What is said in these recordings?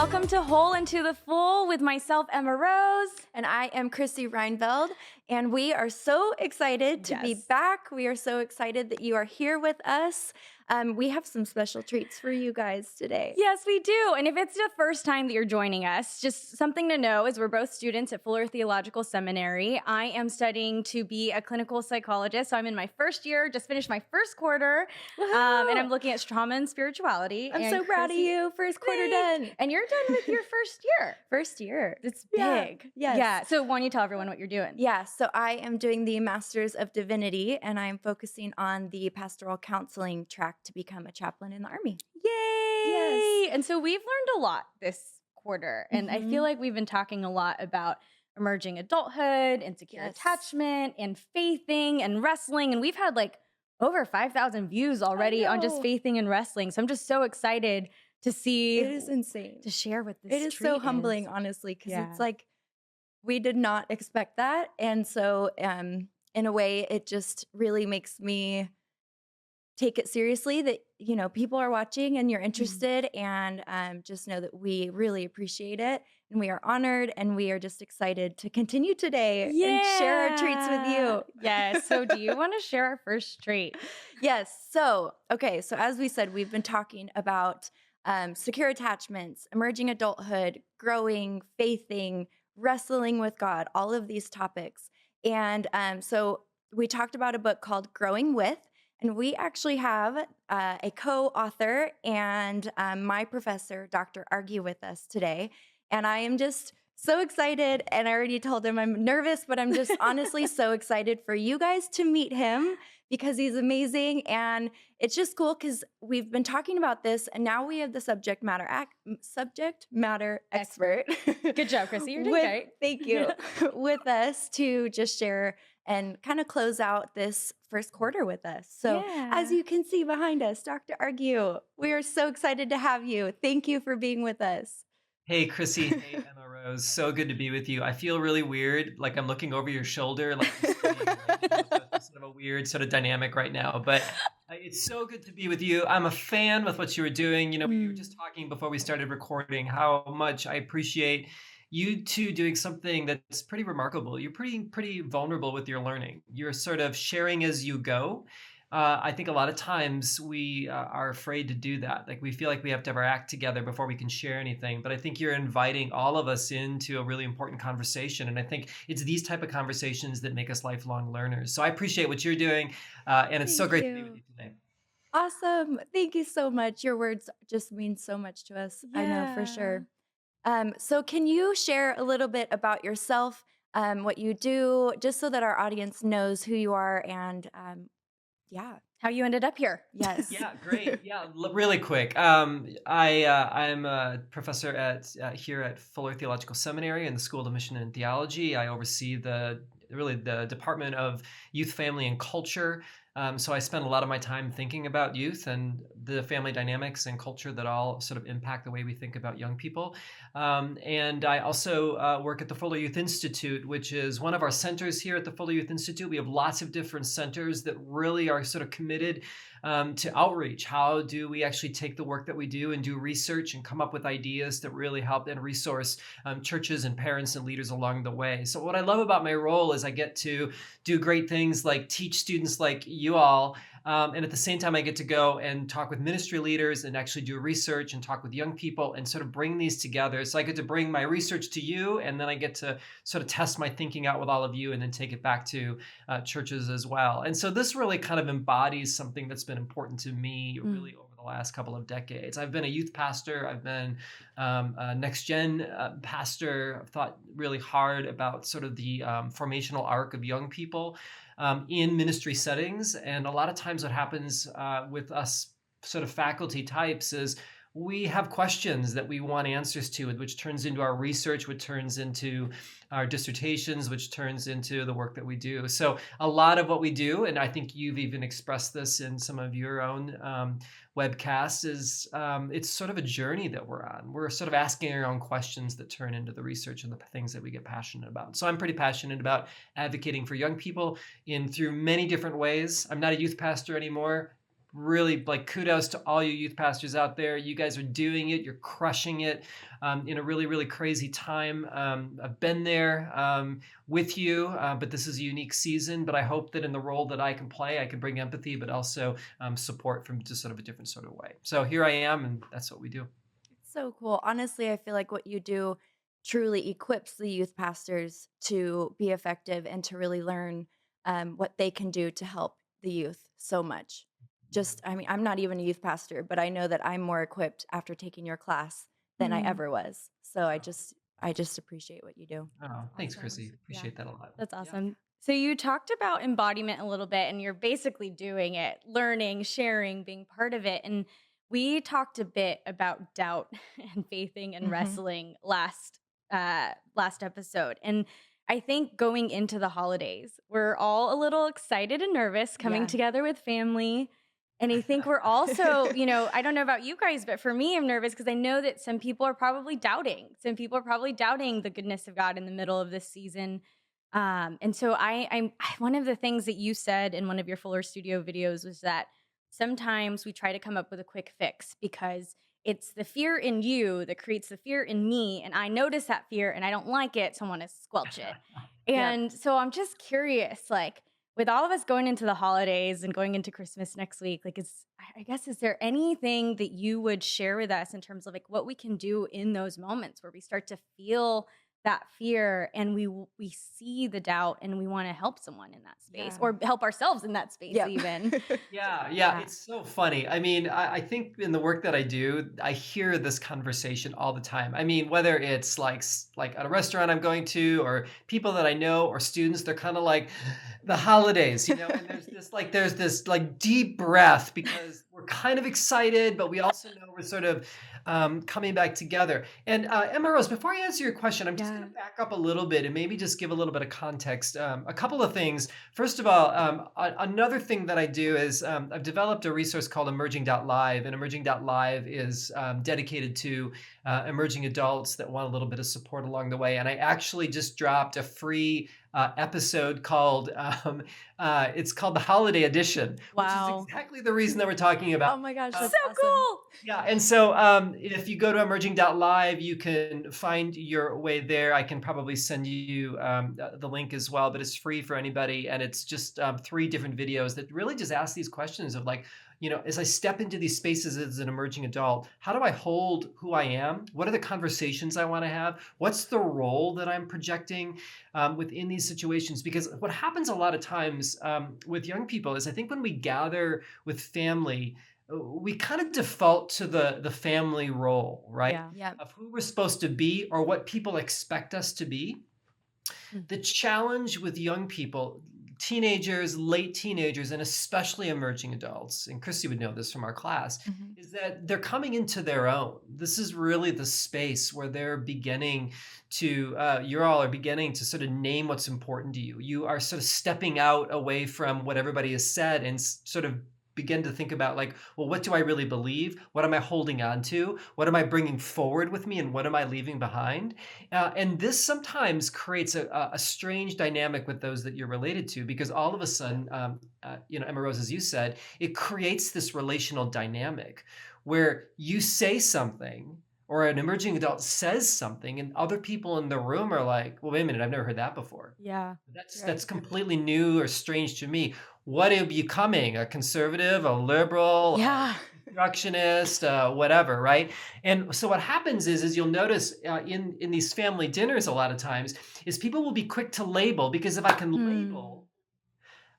welcome to Whole and to the Full with myself, Emma Rose. And I am Chrissy Rynveld, and we are so excited to be back. We are so excited that you are here with us. We have some special treats for you guys today. Yes, we do. And if it's the first time that you're joining us, just something to know is we're both students at Fuller Theological Seminary. I am studying to be a clinical psychologist. So I'm in my first year, just finished my first quarter, and I'm looking at trauma and spirituality. I'm so proud of you. First quarter done. And you're done with your first year. First year. It's big. Yes. Yeah. So why don't you tell everyone what you're doing? Yeah. So I am doing the Masters of Divinity, and I'm focusing on the pastoral counseling track to become a chaplain in the Army. Yay! Yes. And so we've learned a lot this quarter, and I feel like we've been talking a lot about emerging adulthood, insecure attachment, and faithing and wrestling, and we've had like over 5,000 views already on just faithing and wrestling. So I'm just so excited to see. It is insane. To share what this It is so humbling, honestly, because it's like we did not expect that. And so in a way, it just really makes me take it seriously that, you know, people are watching and you're interested, and just know that we really appreciate it, and we are honored, and we are just excited to continue today and share our treats with you. Yes. So do you want to share our first treat? Yes. So, okay. So as we said, we've been talking about secure attachments, emerging adulthood, growing, faithing, wrestling with God, all of these topics. And so we talked about a book called Growing With, and we actually have a co-author and my professor, Dr. Argue, with us today. And I am just so excited. And I already told him I'm nervous, but I'm just honestly so excited for you guys to meet him because he's amazing. And it's just cool because we've been talking about this, and now we have the subject matter expert. Good job, Chrissy. You're doing great. Thank you. With us to just share and kind of close out this first quarter with us. So as you can see behind us, Dr. Argue, we are so excited to have you. Thank you for being with us. Hey, Chrissy. Hey, Emma Rose. So good to be with you. I feel really weird, like I'm looking over your shoulder, like I'm sitting right now. So it's sort of a weird sort of dynamic right now. But it's so good to be with you. I'm a fan with what you were doing. You know, we were just talking before we started recording how much I appreciate you two doing something that's pretty remarkable. You're pretty vulnerable with your learning. You're sort of sharing as you go. I think a lot of times we are afraid to do that. Like we feel like we have to have our act together before we can share anything. But I think you're inviting all of us into a really important conversation. And I think it's these type of conversations that make us lifelong learners. So I appreciate what you're doing. And it's so great to be with you today. Awesome. Thank you so much. Your words just mean so much to us. I know for sure. So can you share a little bit about yourself, what you do, just so that our audience knows who you are and how you ended up here? Yes. Yeah, great. Yeah, really quick. I'm a professor here at Fuller Theological Seminary in the School of Mission and Theology. I oversee the Department of Youth, Family, and Culture. So I spend a lot of my time thinking about youth and the family dynamics and culture that all sort of impact the way we think about young people. And I also work at the Fuller Youth Institute, which is one of our centers here at the Fuller Youth Institute. We have lots of different centers that really are sort of committed to outreach. How do we actually take the work that we do and do research and come up with ideas that really help and resource churches and parents and leaders along the way? So what I love about my role is I get to do great things like teach students like you all. And at the same time, I get to go and talk with ministry leaders and actually do research and talk with young people and sort of bring these together. So I get to bring my research to you, and then I get to sort of test my thinking out with all of you and then take it back to churches as well. And so this really kind of embodies something that's been important to me really over the last couple of decades. I've been a youth pastor. I've been a next-gen pastor. I've thought really hard about sort of the formational arc of young people in ministry settings. And a lot of times what happens with us sort of faculty types is we have questions that we want answers to, which turns into our research, which turns into our dissertations, which turns into the work that we do. So a lot of what we do, and I think you've even expressed this in some of your own webcasts, is it's sort of a journey that we're on. We're sort of asking our own questions that turn into the research and the things that we get passionate about. So I'm pretty passionate about advocating for young people through many different ways. I'm not a youth pastor anymore. really like kudos to all you youth pastors out there. You guys are doing it. You're crushing it in a really, really crazy time. I've been there with you, but this is a unique season. But I hope that in the role that I can play, I can bring empathy, but also support from just sort of a different sort of way. So here I am, and that's what we do. It's so cool. Honestly, I feel like what you do truly equips the youth pastors to be effective and to really learn what they can do to help the youth so much. Just, I mean, I'm not even a youth pastor, but I know that I'm more equipped after taking your class than I ever was. So I just appreciate what you do. Oh, thanks, Awesome. Chrissy. Appreciate that a lot. That's Yeah. awesome. So you talked about embodiment a little bit, and you're basically doing it, learning, sharing, being part of it. And we talked a bit about doubt and faithing and wrestling last episode. And I think going into the holidays, we're all a little excited and nervous coming Yeah. together with family. And I think we're also, I don't know about you guys, but for me, I'm nervous because I know that some people are probably doubting. Some people are probably doubting the goodness of God in the middle of this season. And so I'm one of the things that you said in one of your Fuller Studio videos was that sometimes we try to come up with a quick fix because it's the fear in you that creates the fear in me. And I notice that fear and I don't like it, so I want to squelch it. And so I'm just curious, like, with all of us going into the holidays and going into Christmas next week, like, is there anything that you would share with us in terms of like what we can do in those moments where we start to feel that fear and we see the doubt and we want to help someone in that space or help ourselves in that space even? Yeah, it's so funny. I mean, I think in the work that I do, I hear this conversation all the time. I mean, whether it's like at a restaurant I'm going to, or people that I know, or students, they're kind of like the holidays, and there's this deep breath because we're kind of excited, but we also know we're sort of coming back together. And Emma Rose, before I answer your question, I'm just going to back up a little bit and maybe just give a little bit of context. A couple of things. First of all, another thing that I do is I've developed a resource called Emerging.live, and Emerging.live is dedicated to emerging adults that want a little bit of support along the way. And I actually just dropped a free episode called it's called the Holiday Edition, which is exactly the reason that we're talking about. Oh my gosh, that's so awesome. cool. Yeah, and so if you go to Emerging.live, you can find your way there. I can probably send you the link as well, but it's free for anybody, and it's just 3 different videos that really just ask these questions of like, as I step into these spaces as an emerging adult, how do I hold who I am? What are the conversations I want to have? What's the role that I'm projecting within these situations? Because what happens a lot of times with young people is I think when we gather with family, we kind of default to the family role, right? Of who we're supposed to be or what people expect us to be. The challenge with young people, teenagers, late teenagers, and especially emerging adults, and Chrissy would know this from our class, is that they're coming into their own. This is really the space where they're beginning to, you all are beginning to sort of name what's important to you. You are sort of stepping out away from what everybody has said and sort of begin to think about like, well, what do I really believe? What am I holding on to? What am I bringing forward with me? And what am I leaving behind? And this sometimes creates a strange dynamic with those that you're related to, because all of a sudden, Emma Rose, as you said, it creates this relational dynamic where you say something or an emerging adult says something and other people in the room are like, well, wait a minute, I've never heard that before. Yeah. That's completely new or strange to me. What are you becoming? A conservative, a liberal, a constructionist, whatever, right? And so what happens is you'll notice in these family dinners a lot of times is people will be quick to label, because if I can label,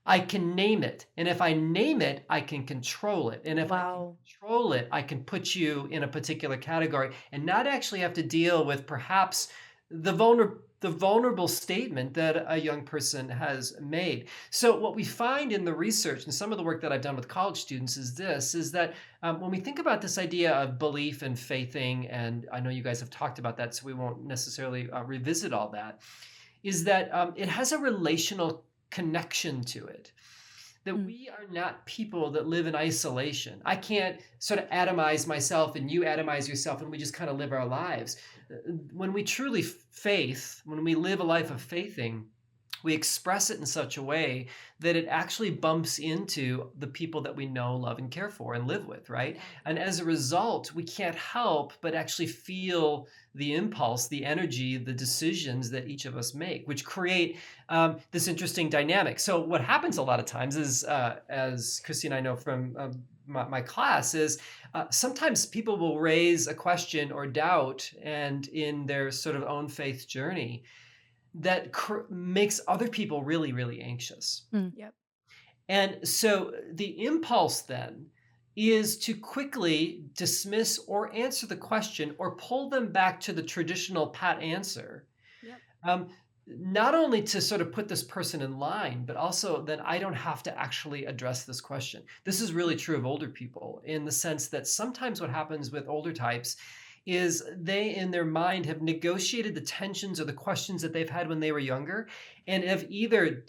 I can name it. And if I name it, I can control it. And if I can control it, I can put you in a particular category and not actually have to deal with perhaps the vulnerable statement that a young person has made. So what we find in the research and some of the work that I've done with college students is that when we think about this idea of belief and faithing, and I know you guys have talked about that, so we won't necessarily revisit all that, is that it has a relational connection to it. That we are not people that live in isolation. I can't sort of atomize myself and you atomize yourself and we just kind of live our lives. When we truly when we live a life of faithing, we express it in such a way that it actually bumps into the people that we know, love, and care for and live with, right? And as a result, we can't help but actually feel the impulse, the energy, the decisions that each of us make, which create this interesting dynamic. So what happens a lot of times is, as Chrissy and I know from my class, is sometimes people will raise a question or doubt, and in their sort of own faith journey, that makes other people really, really anxious. Yep. And so the impulse then is to quickly dismiss or answer the question or pull them back to the traditional pat answer. Yep. Not only to sort of put this person in line, but also that I don't have to actually address this question. This is really true of older people, in the sense that sometimes what happens with older types is they, in their mind, have negotiated the tensions or the questions that they've had when they were younger, and have either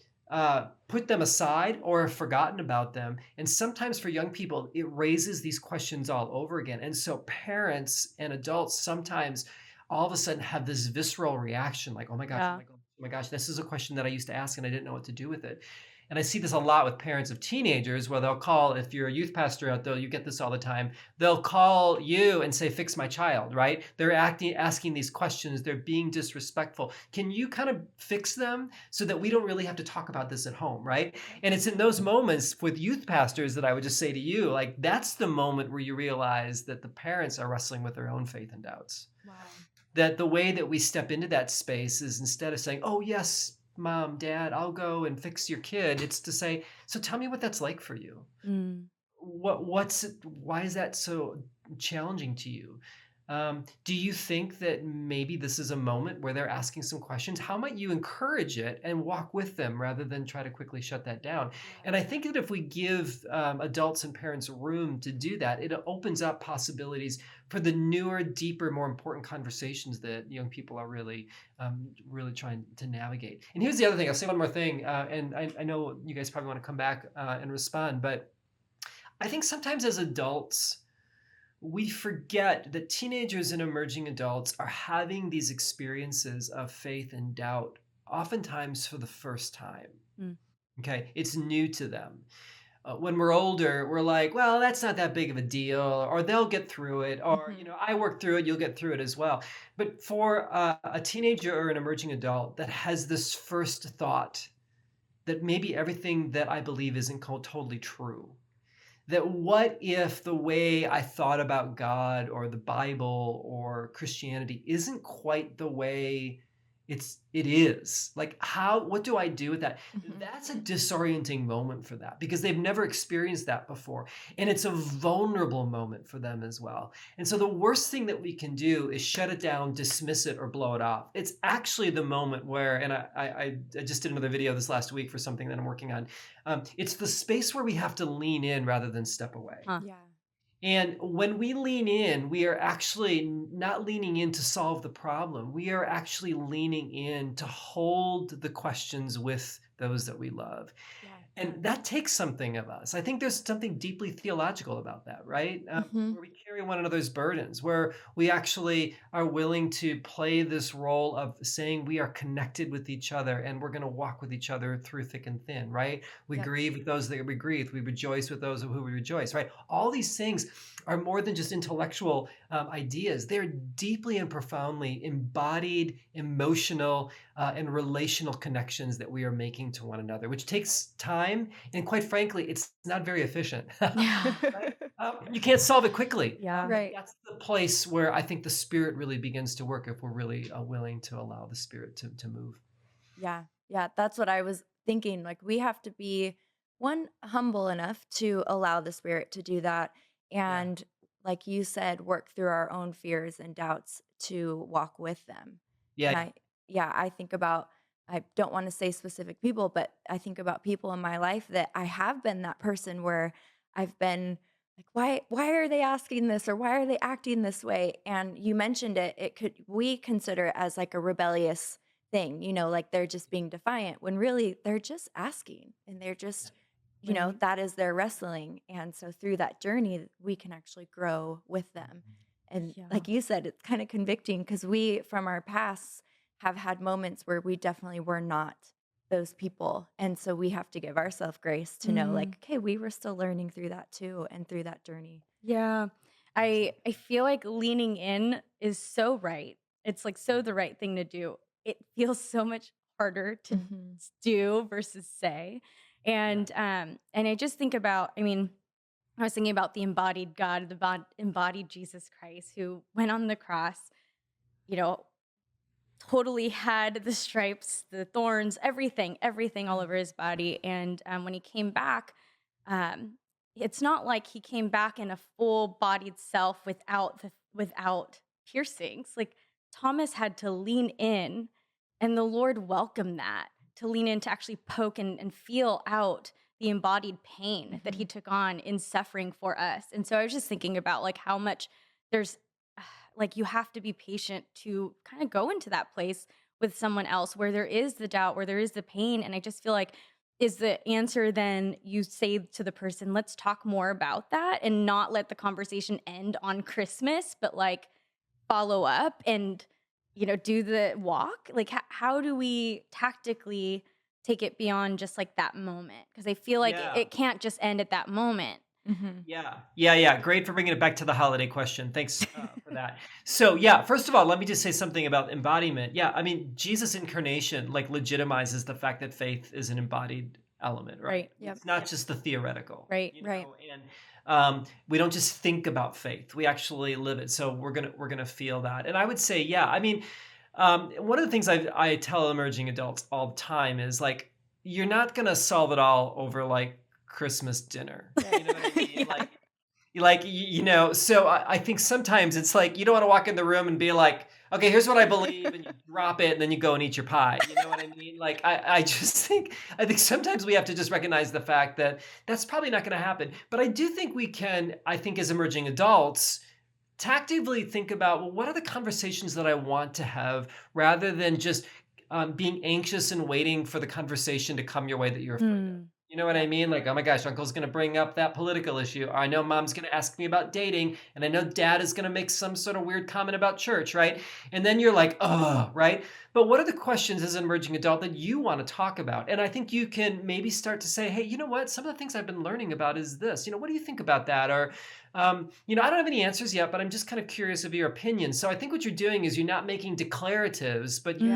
put them aside or have forgotten about them. And sometimes for young people, it raises these questions all over again. And so parents and adults sometimes all of a sudden have this visceral reaction, like, oh my gosh, oh my gosh, this is a question that I used to ask and I didn't know what to do with it. And I see this a lot with parents of teenagers, where they'll call, if you're a youth pastor out there, you get this all the time. They'll call you and say, fix my child, right? They're asking these questions. They're being disrespectful. Can you kind of fix them so that we don't really have to talk about this at home, right? And it's in those moments with youth pastors that I would just say to you, like, that's the moment where you realize that the parents are wrestling with their own faith and doubts. Wow. That the way that we step into that space is, instead of saying, oh, yes, Mom, Dad, I'll go and fix your kid, it's to say, so tell me what that's like for you. Why is that so challenging to you? Do you think that maybe this is a moment where they're asking some questions? How might you encourage it and walk with them rather than try to quickly shut that down? And I think that if we give adults and parents room to do that, it opens up possibilities for the newer, deeper, more important conversations that young people are really trying to navigate. And here's the other thing. I'll say one more thing, and I know you guys probably want to come back and respond, but I think sometimes as adults, we forget that teenagers and emerging adults are having these experiences of faith and doubt, oftentimes for the first time. Okay, it's new to them. When we're older, we're like, well, that's not that big of a deal, or they'll get through it, or, I worked through it, you'll get through it as well. But for a teenager or an emerging adult that has this first thought that maybe everything that I believe isn't totally true, that what if the way I thought about God or the Bible or Christianity isn't quite the way it is? Like, what do I do with that? That's a disorienting moment for that, because they've never experienced that before. And it's a vulnerable moment for them as well. And so the worst thing that we can do is shut it down, dismiss it, or blow it off. It's actually the moment where, and I just did another video this last week for something that I'm working on. It's the space where we have to lean in rather than step away. Yeah. And when we lean in, we are actually not leaning in to solve the problem. We are actually leaning in to hold the questions with those that we love. And that takes something of us. I think there's something deeply theological about that, right? Where we carry one another's burdens, where we actually are willing to play this role of saying we are connected with each other and we're going to walk with each other through thick and thin, right? We grieve with those that we grieve. We rejoice with those who we rejoice, right? All these things are more than just intellectual ideas. They're deeply and profoundly embodied, emotional, and relational connections that we are making to one another, which takes time. And quite frankly, it's not very efficient. Right? You can't solve it quickly. Right. That's the place where I think the Spirit really begins to work, if we're really willing to allow the Spirit to move. Yeah. That's what I was thinking. Like, we have to be, one, humble enough to allow the Spirit to do that. And like you said, work through our own fears and doubts to walk with them. Yeah. And I think about, I don't want to say specific people, but I think about people in my life that I have been that person where I've been like, why are they asking this, or why are they acting this way? And you mentioned we consider it as like a rebellious thing, like they're just being defiant, when really they're just asking, and they're just, that is their wrestling. And so through that journey, we can actually grow with them. And like you said, it's kind of convicting, because we, from our past, have had moments where we definitely were not those people. And so we have to give ourselves grace to know, like, okay, we were still learning through that too, and through that journey. Yeah. I feel like leaning in is so right. It's like so the right thing to do. It feels so much harder to Mhm. do versus say. And I just think about, I mean, I was thinking about the embodied God, the embodied Jesus Christ who went on the cross, you know, totally had the stripes, the thorns, everything all over his body. And when he came back, um, it's not like he came back in a full-bodied self without piercings. Like Thomas had to lean in, and the Lord welcomed that to lean in to actually poke and feel out the embodied pain that he took on in suffering for us. And so I was just thinking about like how much there's like you have to be patient to kind of go into that place with someone else where there is the doubt, where there is the pain. And I just feel like is the answer then you say to the person, let's talk more about that and not let the conversation end on Christmas, but like follow up and, do the walk? Like, how do we tactically take it beyond just like that moment? Because I feel like Yeah. it can't just end at that moment. Yeah. Great for bringing it back to the holiday question. Thanks for that. So yeah, first of all, let me just say something about embodiment. Yeah, I mean, Jesus' incarnation like legitimizes the fact that faith is an embodied element, right? Right. Yep. It's not just the theoretical, Right. Right. And we don't just think about faith; we actually live it. So we're gonna feel that. And I would say, yeah, I mean, one of the things I tell emerging adults all the time is like, you're not gonna solve it all over like Christmas dinner. You know what I mean? Yeah. So I think sometimes it's like you don't want to walk in the room and be like, okay, here's what I believe, and you drop it, and then you go and eat your pie. You know what I mean? Like I just I think sometimes we have to just recognize the fact that that's probably not going to happen. But I do think we can, I think as emerging adults, tactically think about, well, what are the conversations that I want to have rather than just being anxious and waiting for the conversation to come your way that you're afraid of. You know what I mean? Like, oh my gosh, uncle's going to bring up that political issue. Or I know mom's going to ask me about dating. And I know dad is going to make some sort of weird comment about church, right? And then you're like, oh, right? But what are the questions as an emerging adult that you want to talk about? And I think you can maybe start to say, hey, you know what? Some of the things I've been learning about is this. What do you think about that? Or, I don't have any answers yet, but I'm just kind of curious of your opinion. So I think what you're doing is you're not making declaratives, but you're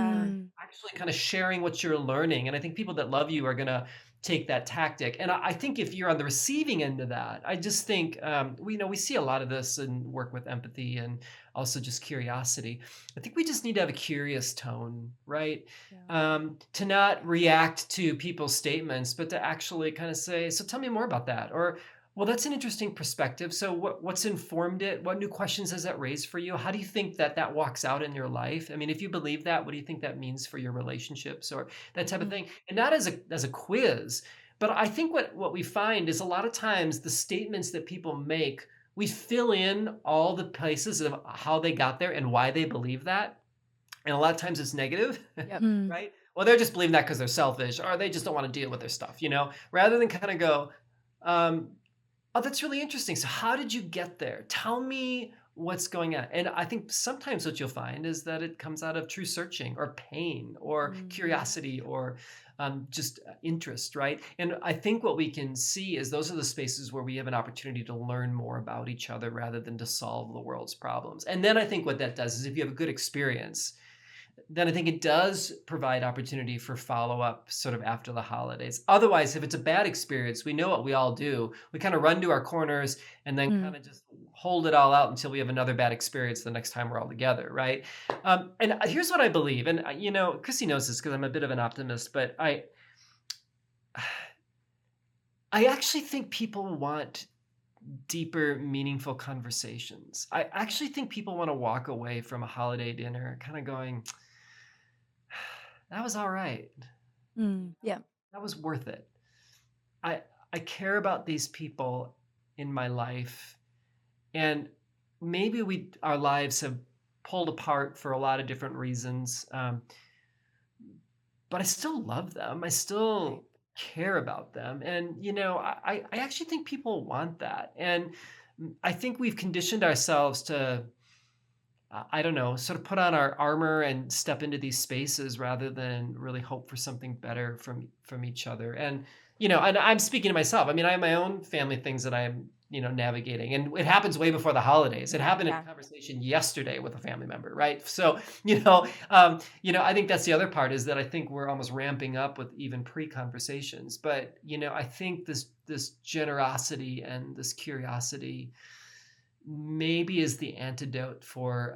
actually kind of sharing what you're learning. And I think people that love you are going to take that tactic. And I think if you're on the receiving end of that, I just think we see a lot of this and work with empathy and also just curiosity. I think we just need to have a curious tone, right? To not react to people's statements, but to actually kind of say, so tell me more about that. Or, well, that's an interesting perspective. So what's informed it? What new questions has that raised for you? How do you think that walks out in your life? I mean, if you believe that, what do you think that means for your relationships or that type of thing? And not as a quiz, but I think what we find is a lot of times the statements that people make, we fill in all the places of how they got there and why they believe that. And a lot of times it's negative, right? Well, they're just believing that because they're selfish or they just don't want to deal with their stuff, rather than kind of go, oh, that's really interesting. So how did you get there? Tell me what's going on. And I think sometimes what you'll find is that it comes out of true searching or pain or curiosity or just interest, right? And I think what we can see is those are the spaces where we have an opportunity to learn more about each other rather than to solve the world's problems. And then I think what that does is if you have a good experience, then I think it does provide opportunity for follow-up sort of after the holidays. Otherwise, if it's a bad experience, we know what we all do. We kind of run to our corners and then kind of just hold it all out until we have another bad experience the next time we're all together, right? And here's what I believe. And, Chrissy knows this because I'm a bit of an optimist, but I actually think people want deeper, meaningful conversations. I actually think people want to walk away from a holiday dinner kind of going, that was all right. Yeah. That was worth it. I care about these people in my life, and maybe our lives have pulled apart for a lot of different reasons, but I still love them. I still care about them, and I actually think people want that, and I think we've conditioned ourselves to I don't know, sort of put on our armor and step into these spaces rather than really hope for something better from each other. And, and I'm speaking to myself. I mean, I have my own family things that I'm, navigating, and it happens way before the holidays. It happened in a conversation yesterday with a family member, right? So, I think that's the other part, is that I think we're almost ramping up with even pre-conversations. But, I think this generosity and this curiosity maybe is the antidote for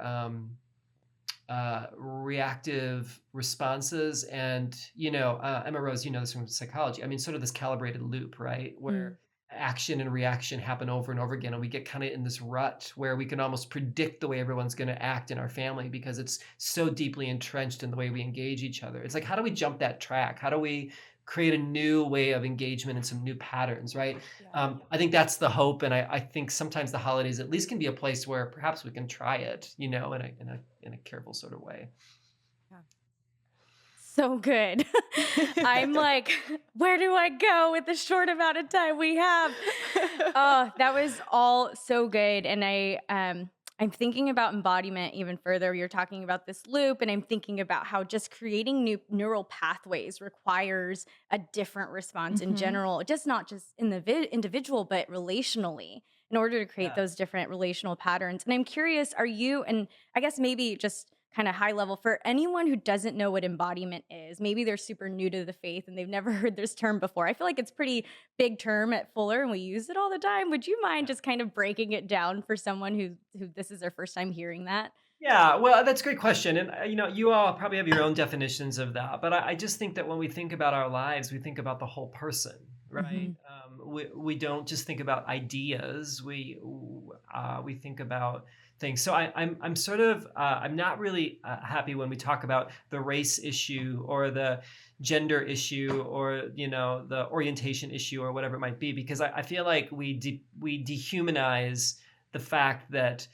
reactive responses. And, Emma Rose, this from psychology. I mean, sort of this calibrated loop, right? Where action and reaction happen over and over again. And we get kind of in this rut where we can almost predict the way everyone's going to act in our family because it's so deeply entrenched in the way we engage each other. It's like, how do we jump that track? How do we create a new way of engagement and some new patterns, right? I think that's the hope. And I think sometimes the holidays at least can be a place where perhaps we can try it, in a careful sort of way. So good. I'm like, where do I go with the short amount of time we have? Oh, that was all so good. And I'm thinking about embodiment even further. You're talking about this loop, and I'm thinking about how just creating new neural pathways requires a different response in general, not just in the individual, but relationally, in order to create those different relational patterns. And I'm curious, are you, and I guess maybe just kind of high level, for anyone who doesn't know what embodiment is, maybe they're super new to the faith and they've never heard this term before. I feel like it's a pretty big term at Fuller and we use it all the time. Would you mind just kind of breaking it down for someone who this is their first time hearing that? Yeah, well, that's a great question. And, you all probably have your own definitions of that. But I just think that when we think about our lives, we think about the whole person, right? We don't just think about ideas. We think about things. So I'm sort of, I'm not really happy when we talk about the race issue or the gender issue or, the orientation issue or whatever it might be, because I feel like we dehumanize the fact that,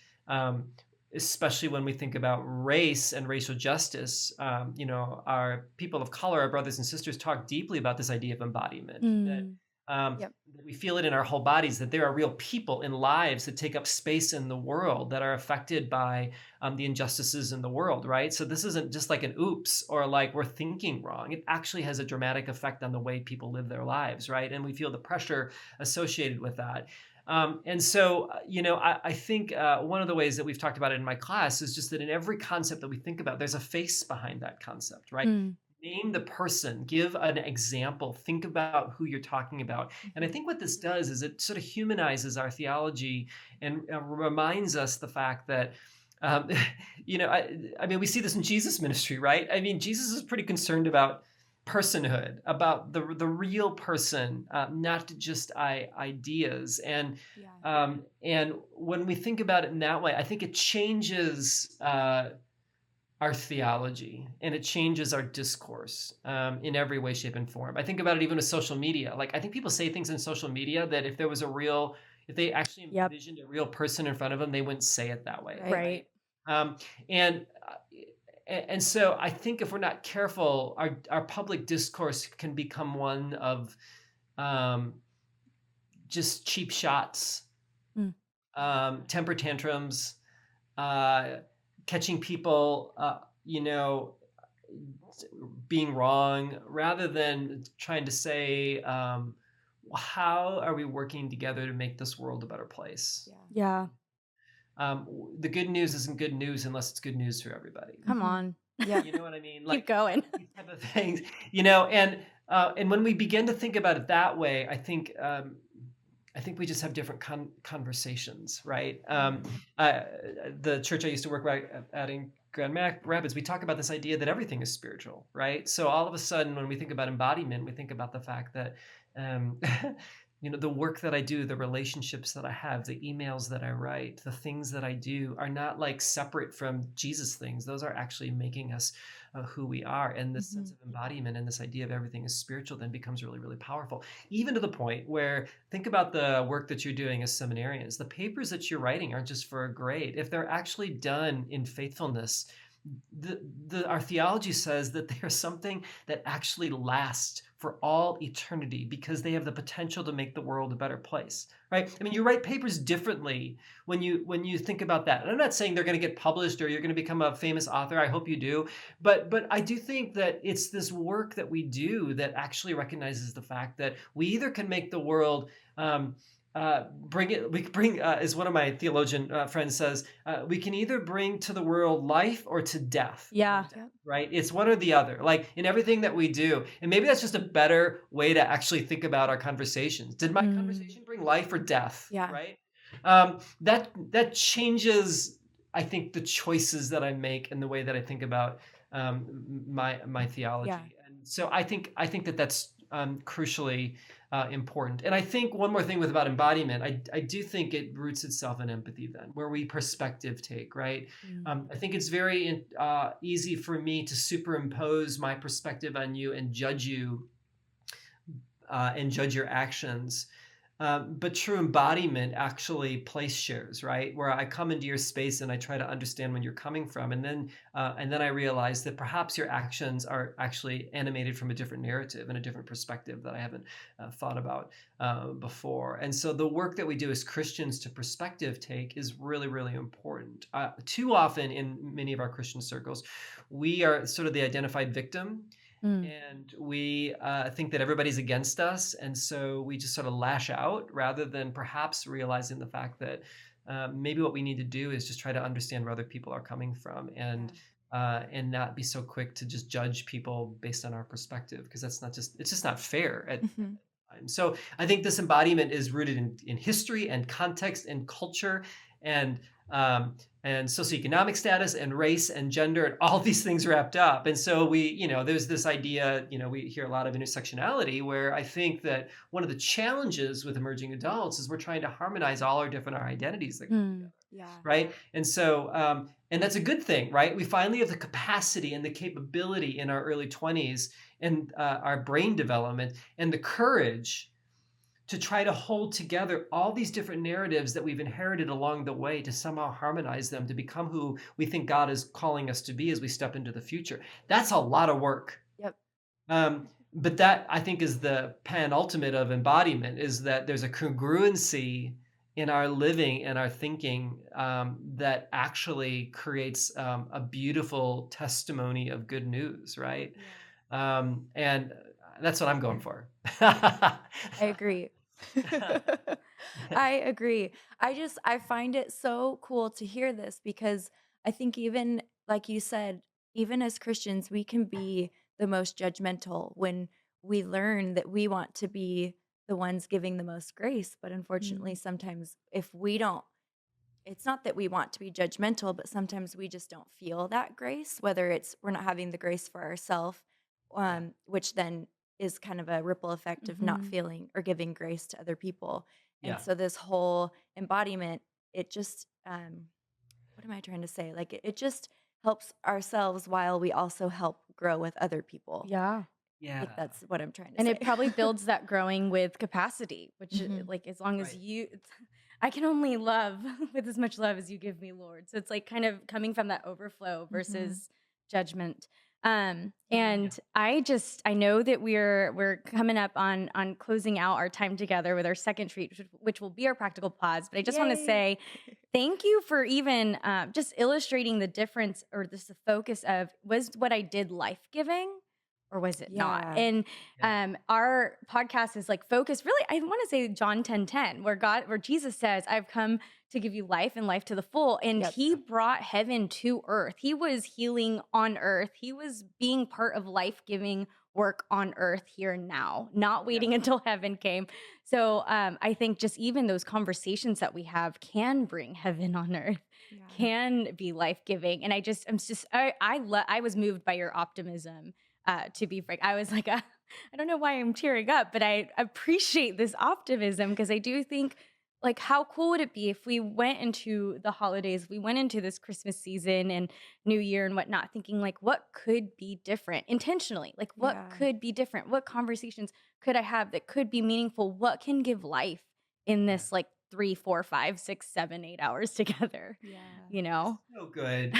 especially when we think about race and racial justice, our people of color, our brothers and sisters, talk deeply about this idea of embodiment. That we feel it in our whole bodies, that there are real people in lives that take up space in the world that are affected by the injustices in the world, right? So this isn't just like an oops or like we're thinking wrong. It actually has a dramatic effect on the way people live their lives, right? And we feel the pressure associated with that. And so, I think one of the ways that we've talked about it in my class is just that in every concept that we think about, there's a face behind that concept, right? Name the person, give an example, think about who you're talking about. And I think what this does is it sort of humanizes our theology and reminds us the fact that, I mean, we see this in Jesus' ministry, right? I mean, Jesus is pretty concerned about personhood, about the real person, not just ideas. And when we think about it in that way, I think it changes our theology and it changes our discourse in every way, shape, and form. I think about it even with social media. Like, I think people say things in social media that if they actually envisioned a real person in front of them, they wouldn't say it that way. Right. And so I think if we're not careful, our public discourse can become one of just cheap shots, temper tantrums, catching people, being wrong, rather than trying to say, how are we working together to make this world a better place? Yeah. The good news isn't good news unless it's good news for everybody. Come on. Yeah. You know what I mean? Keep going. These type of things, and when we begin to think about it that way, I think we just have different conversations, right? The church I used to work at in Grand Rapids, we talk about this idea that everything is spiritual, right? So all of a sudden, when we think about embodiment, we think about the fact that the work that I do, the relationships that I have, the emails that I write, the things that I do are not like separate from Jesus things. Those are actually making us who we are. And this sense of embodiment and this idea of everything is spiritual then becomes really, really powerful. Even to the point where, think about the work that you're doing as seminarians. The papers that you're writing aren't just for a grade. If they're actually done in faithfulness our theology says that they are something that actually lasts for all eternity because they have the potential to make the world a better place, right? I mean, you write papers differently when you think about that. And I'm not saying they're going to get published or you're going to become a famous author. I hope you do. But I do think that it's this work that we do that actually recognizes the fact that we either can make the world as one of my theologian friends says, we can either bring to the world life or to death. Yeah. Right? It's one or the other, like in everything that we do. And maybe that's just a better way to actually think about our conversations. Did my conversation bring life or death? Yeah. Right? That changes, I think, the choices that I make and the way that I think about my theology. Yeah. And so I think that that's crucially important. And I think one more thing about embodiment, I do think it roots itself in empathy then, where we perspective take, right? I think it's very easy for me to superimpose my perspective on you and judge you and judge your actions. But true embodiment actually place shares, right? Where I come into your space and I try to understand where you're coming from. And then I realize that perhaps your actions are actually animated from a different narrative and a different perspective that I haven't thought about before. And so the work that we do as Christians to perspective take is really, really important. Too often in many of our Christian circles, we are sort of the identified victim. And we think that everybody's against us. And so we just sort of lash out rather than perhaps realizing the fact that maybe what we need to do is just try to understand where other people are coming from and not be so quick to just judge people based on our perspective, because it's just not fair at times. So I think this embodiment is rooted in history and context and culture and socioeconomic status and race and gender and all these things wrapped up. And so there's this idea, we hear a lot of intersectionality, where I think that one of the challenges with emerging adults is we're trying to harmonize all our different identities that come together. Yeah. Right. And so, and that's a good thing, right? We finally have the capacity and the capability in our early 20s and our brain development and the courage to try to hold together all these different narratives that we've inherited along the way to somehow harmonize them to become who we think God is calling us to be as we step into the future. That's a lot of work. Yep. But that, I think, is the penultimate of embodiment, is that there's a congruency in our living and our thinking that actually creates a beautiful testimony of good news, right? Yeah. And that's what I'm going for. I agree. I agree. I find it so cool to hear this, because I think, even like you said, even as Christians, we can be the most judgmental when we learn that we want to be the ones giving the most grace. But unfortunately, sometimes if we don't, it's not that we want to be judgmental, but sometimes we just don't feel that grace, whether it's we're not having the grace for ourselves, which then is kind of a ripple effect of not feeling or giving grace to other people. And so this whole embodiment, it just, what am I trying to say? Like it just helps ourselves while we also help grow with other people. Yeah. I think that's what I'm trying to say. And it probably builds that growing with capacity, which like, as long as I can only love with as much love as you give me, Lord. So it's like kind of coming from that overflow versus judgment. And I know that we're coming up on closing out our time together with our second treat, which will be our practical pause. But I just want to say thank you for even just illustrating the difference, or the focus of, was what I did life-giving or was it not? And our podcast is like focused really, I want to say John 10:10, where Jesus says, I've come to give you life and life to the full. And he brought heaven to earth. He was healing on earth. He was being part of life-giving work on earth here and now, not waiting until heaven came. So I think just even those conversations that we have can bring heaven on earth, can be life-giving. And I was moved by your optimism. To be frank, I was like, I don't know why I'm tearing up, but I appreciate this optimism, because I do think, like, how cool would it be if we went into the holidays, we went into this Christmas season and New Year and whatnot, thinking like, what could be different intentionally? Like, what could be different? What conversations could I have that could be meaningful? What can give life in this like 3, 4, 5, 6, 7, 8 hours together? So good.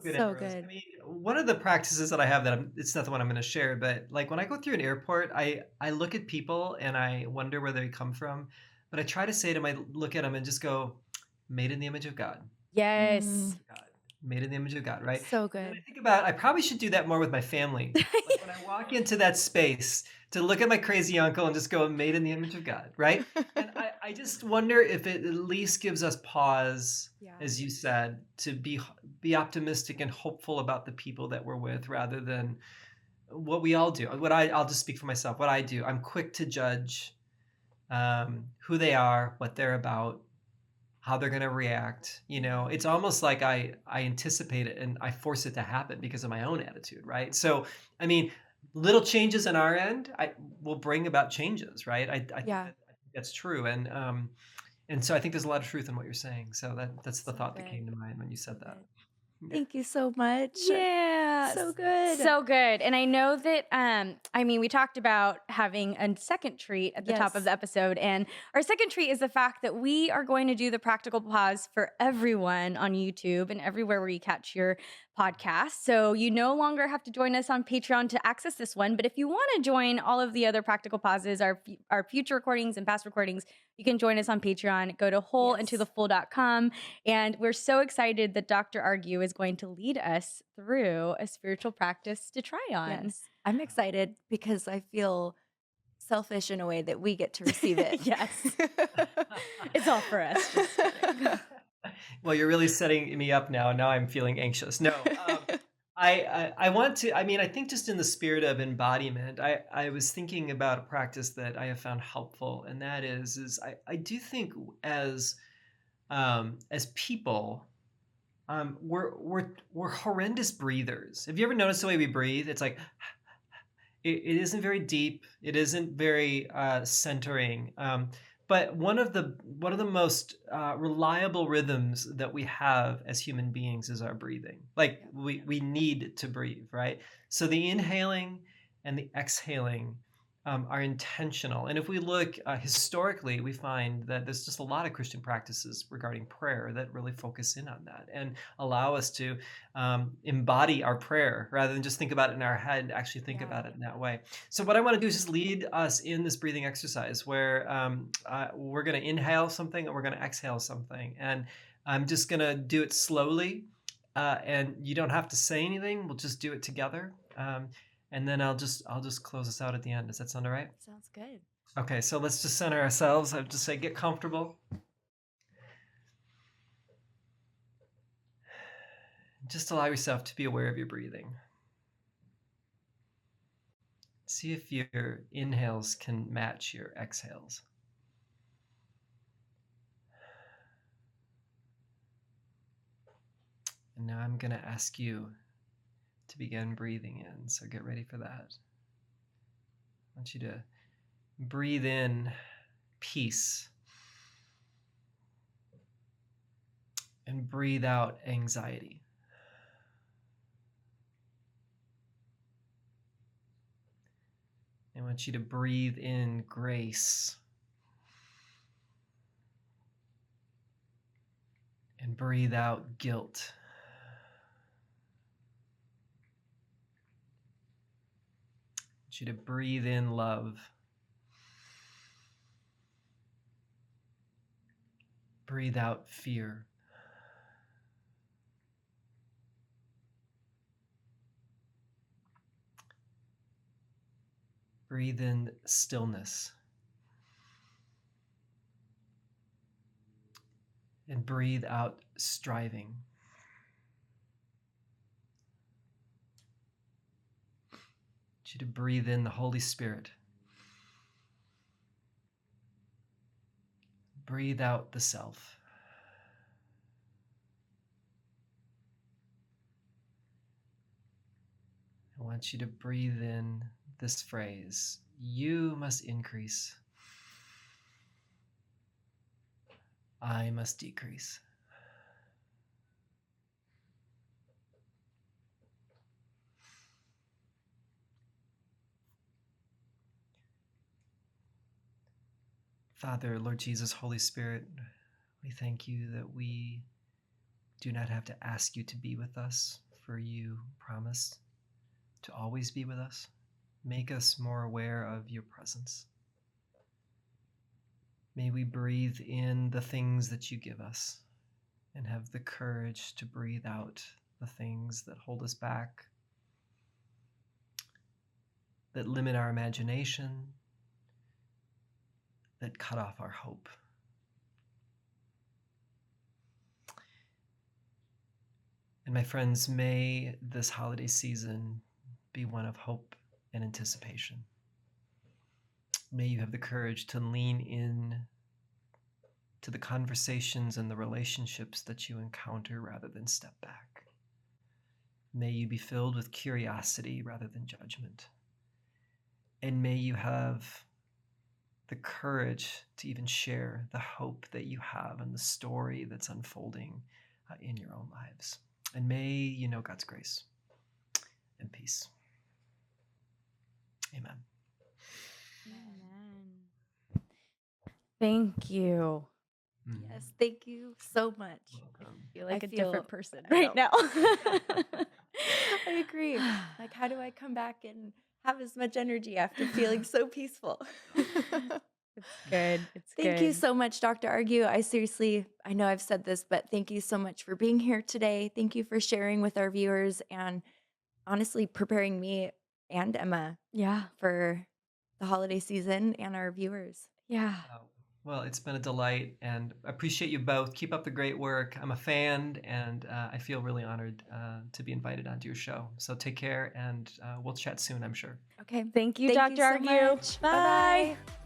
Good, So Emma Rose. good. I mean, one of the practices that I have it's not the one I'm going to share, but like when I go through an airport, I look at people and I wonder where they come from, but I try to say to my look at them and just go, made in the image of God. Yes. God, made in the image of God, right? So And then I good. think about I probably should do that more with my family. Like when I walk into that space to look at my crazy uncle and just go, made in the image of God, right? And I just wonder if it at least gives us pause, Yeah. as you said, to be optimistic and hopeful about the people that we're with rather than what we all do. I'll just speak for myself. What I do, I'm quick to judge who they are, what they're about, how they're going to react. It's almost like I anticipate it and I force it to happen because of my own attitude, right? So I mean, little changes on our end will bring about changes, right? I Yeah. think that's true, and so I think there's a lot of truth in what you're saying. So that's the So thought that good. came to mind when you So said that. good. Thank you so much. Yeah. So good. So good. And I know that, I mean, we talked about having a second treat at the top of Yes. the episode. And our second treat is the fact that we are going to do the practical pause for everyone on YouTube and everywhere where you catch your podcast. So you no longer have to join us on Patreon to access this one. But if you want to join all of the other practical pauses, our future recordings and past recordings, you can join us on Patreon. Go to wholeintothefull.com. And we're so excited that Dr. Argue is going to lead us through a spiritual practice to try on. Yes. I'm excited because I feel selfish in a way that we get to receive it. Yes. It's all for us. Just kidding. Well, you're really setting me up now. Now I'm feeling anxious. No, I want to. I mean, I think just in the spirit of embodiment, I was thinking about a practice that I have found helpful, and that is I do think as people, we're horrendous breathers. Have you ever noticed the way we breathe? It's like it isn't very deep. It isn't very centering. But one of the most reliable rhythms that we have as human beings is our breathing. Like we need to breathe, right? So the inhaling and the exhaling are intentional. And if we look historically, we find that there's just a lot of Christian practices regarding prayer that really focus in on that and allow us to embody our prayer rather than just think about it in our head and actually think about it in that way. So what I want to do is just lead us in this breathing exercise where we're going to inhale something and we're going to exhale something. And I'm just going to do it slowly. And you don't have to say anything. We'll just do it together. And then I'll just close us out at the end. Does that sound all right? Sounds good. Okay, so let's just center ourselves. I would just say get comfortable. Just allow yourself to be aware of your breathing. See if your inhales can match your exhales. And now I'm going to ask you to begin breathing in. So get ready for that. I want you to breathe in peace and breathe out anxiety. I want you to breathe in grace and breathe out guilt. I want you to breathe in love. Breathe out fear. Breathe in stillness. And breathe out striving. I want you to breathe in the Holy Spirit. Breathe out the self. I want you to breathe in this phrase, you must increase. I must decrease. Father, Lord Jesus, Holy Spirit, we thank you that we do not have to ask you to be with us. for you promise to always be with us. Make us more aware of your presence. May we breathe in the things that you give us and have the courage to breathe out the things that hold us back, that limit our imagination, that cut off our hope. And my friends, may this holiday season be one of hope and anticipation. May you have the courage to lean in to the conversations and the relationships that you encounter rather than step back. May you be filled with curiosity rather than judgment. And may you have the courage to even share the hope that you have and the story that's unfolding in your own lives. And may you know God's grace and peace. Amen. Amen. Thank you. Yes, thank you so much. Welcome. I feel like I a feel different person right now. I agree. Like, how do I come back and have as much energy after feeling so peaceful? It's good. It's Thank you so much, Dr. Argue. I know I've said this, but thank you so much for being here today. Thank you for sharing with our viewers and honestly preparing me and Emma for the holiday season and our viewers. Yeah. Well, it's been a delight, and I appreciate you both. Keep up the great work. I'm a fan, and I feel really honored to be invited onto your show. So take care, and we'll chat soon, I'm sure. Okay. Thank you, Thank Dr. you so Argue. much. Bye. Bye-bye.